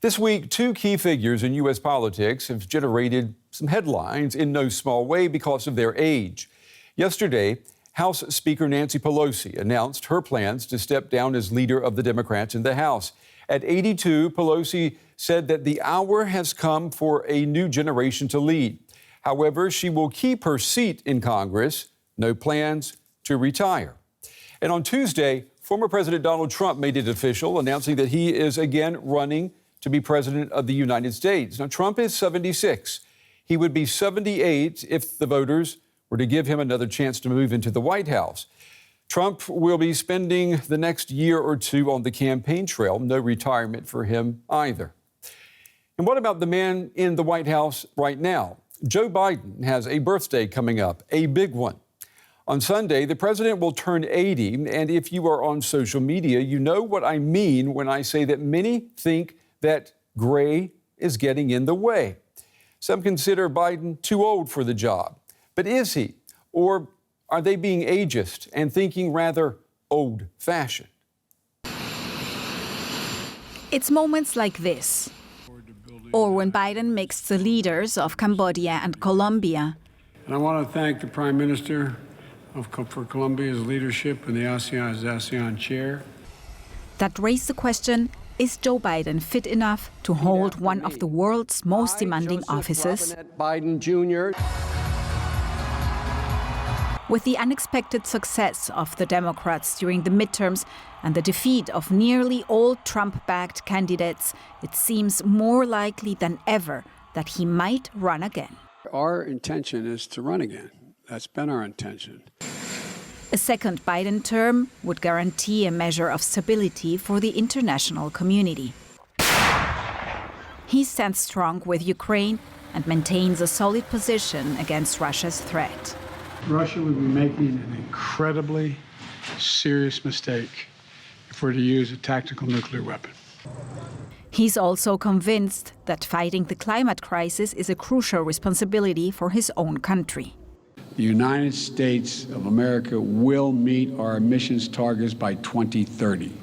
This week, two key figures in U.S. politics have generated some headlines in no small way because of their age. Yesterday, House Speaker Nancy Pelosi announced her plans to step down as leader of the Democrats in the House. At 82, Pelosi said that the hour has come for a new generation to lead. However, she will keep her seat in Congress, no plans to retire. And on Tuesday, former President Donald Trump made it official, announcing that he is again running to be president of the United States. Now, Trump is 76. He would be 78 if the voters were to give him another chance to move into the White House. Trump will be spending the next year or two on the campaign trail. No retirement for him either. And what about the man in the White House right now? Joe Biden has a birthday coming up, a big one. On Sunday, the president will turn 80, and if you are on social media, you know what I mean when I say that many think that gray is getting in the way. Some consider Biden too old for the job. But is he? Or are they being ageist and thinking rather old-fashioned? It's moments like this, or when Biden meets the leaders of Cambodia and Colombia. And I want to thank the Prime Minister for Colombia's leadership in the ASEAN chair. That raised the question, is Joe Biden fit enough to hold one of the world's most demanding offices? Biden Jr. With the unexpected success of the Democrats during the midterms and the defeat of nearly all Trump-backed candidates, it seems more likely than ever that he might run again. Our intention is to run again. That's been our intention. A second Biden term would guarantee a measure of stability for the international community. He stands strong with Ukraine and maintains a solid position against Russia's threat. Russia would be making an incredibly serious mistake if we're to use a tactical nuclear weapon. He's also convinced that fighting the climate crisis is a crucial responsibility for his own country. The United States of America will meet our emissions targets by 2030.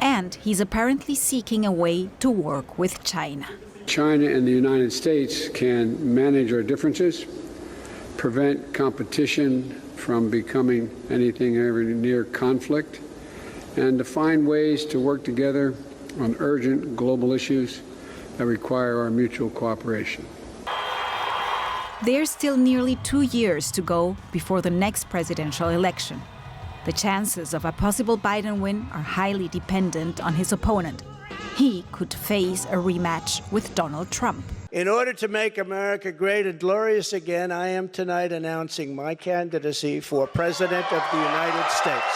And he's apparently seeking a way to work with China. China and the United States can manage our differences, prevent competition from becoming anything ever near conflict, and to find ways to work together on urgent global issues that require our mutual cooperation. There's still nearly 2 years to go before the next presidential election. The chances of a possible Biden win are highly dependent on his opponent. He could face a rematch with Donald Trump. In order to make America great and glorious again, I am tonight announcing my candidacy for President of the United States.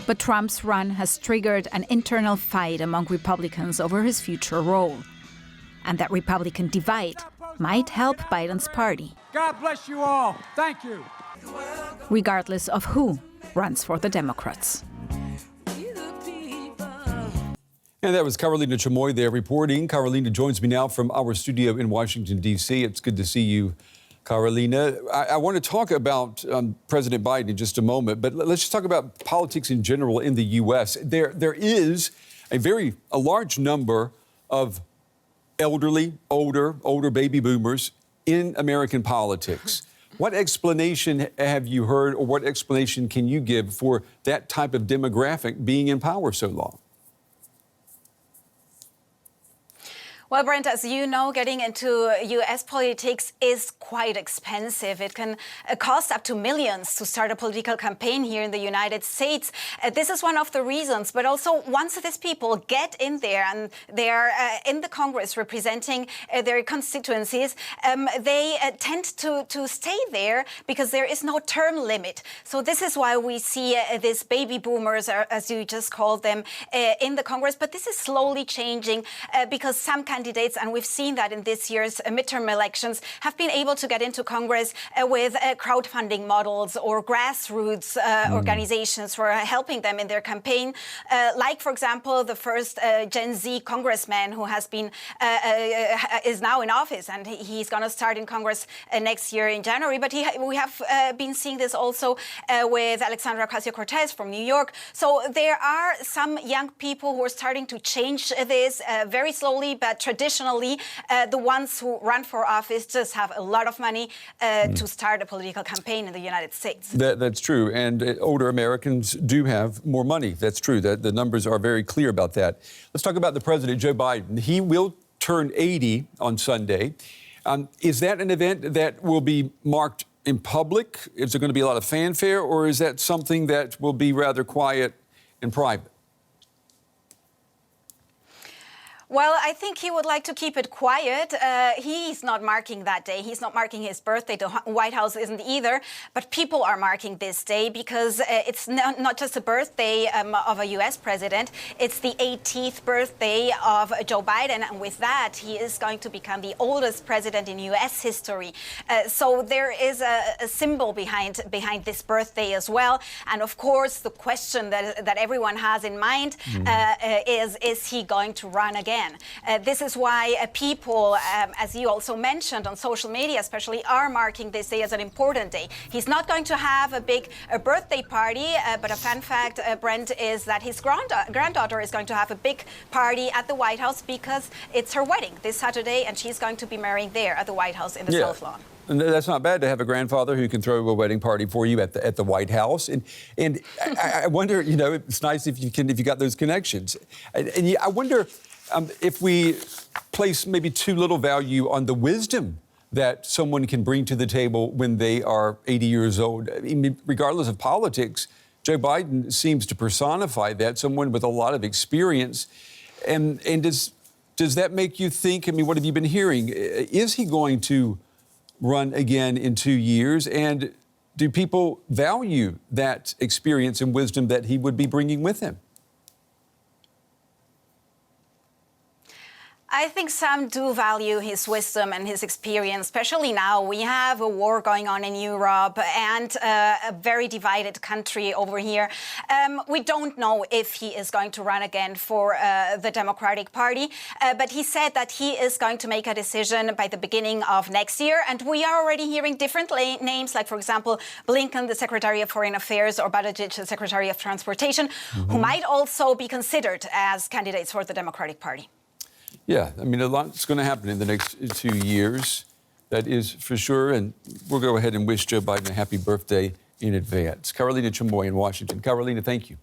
But Trump's run has triggered an internal fight among Republicans over his future role. And that Republican divide might help Biden's party. God bless you all. Thank you. Regardless of who runs for the Democrats. And that was Carolina Chamoy there reporting. Carolina joins me now from our studio in Washington, D.C. It's good to see you, Carolina. I want to talk about President Biden in just a moment, but let's just talk about politics in general in the U.S. There is a large number of elderly, older baby boomers in American politics. What explanation have you heard, or what explanation can you give for that type of demographic being in power so long? Well, Brent, as you know, getting into U.S. politics is quite expensive. It can cost up to millions to start a political campaign here in the United States. This is one of the reasons. But also, once these people get in there and they are in the Congress representing their constituencies, they tend to stay there because there is no term limit. So this is why we see these baby boomers, as you just called them, in the Congress. But this is slowly changing because some candidates, and we've seen that in this year's midterm elections, have been able to get into Congress with crowdfunding models or grassroots organizations for helping them in their campaign. Like, for example, the first Gen Z congressman who has been is now in office, and he's going to start in Congress next year in January. But we have been seeing this also with Alexandra Ocasio-Cortez from New York. So there are some young people who are starting to change this very slowly, but traditionally, the ones who run for office just have a lot of money to start a political campaign in the United States. That's true. And older Americans do have more money. That's true. The numbers are very clear about that. Let's talk about the president, Joe Biden. He will turn 80 on Sunday. Is that an event that will be marked in public? Is there going to be a lot of fanfare, or is that something that will be rather quiet and private? Well, I think he would like to keep it quiet. He's not marking that day. He's not marking his birthday. The White House isn't either. But people are marking this day because it's not just a birthday of a U.S. president. It's the 80th birthday of Joe Biden. And with that, he is going to become the oldest president in U.S. history. So there is a symbol behind this birthday as well. And of course, the question that everyone has in mind is he going to run again? This is why people, as you also mentioned on social media especially, are marking this day as an important day. He's not going to have a big birthday party, but a fun fact, Brent, is that his granddaughter is going to have a big party at the White House because it's her wedding this Saturday, and she's going to be marrying there at the White House in the South Lawn. And that's not bad to have a grandfather who can throw a wedding party for you at the White House. And I wonder, you know, it's nice if you got those connections. And I wonder if we place maybe too little value on the wisdom that someone can bring to the table when they are 80 years old. I mean, regardless of politics, Joe Biden seems to personify that, someone with a lot of experience. And does that make you think, I mean, what have you been hearing? Is he going to run again in 2 years? And do people value that experience and wisdom that he would be bringing with him? I think some do value his wisdom and his experience, especially now. We have a war going on in Europe and a very divided country over here. We don't know if he is going to run again for the Democratic Party, but he said that he is going to make a decision by the beginning of next year. And we are already hearing different names, like, for example, Blinken, the Secretary of Foreign Affairs, or Buttigieg, the Secretary of Transportation, who might also be considered as candidates for the Democratic Party. Yeah, I mean, a lot's going to happen in the next 2 years. That is for sure. And we'll go ahead and wish Joe Biden a happy birthday in advance. Carolina Chamoy in Washington. Carolina, thank you.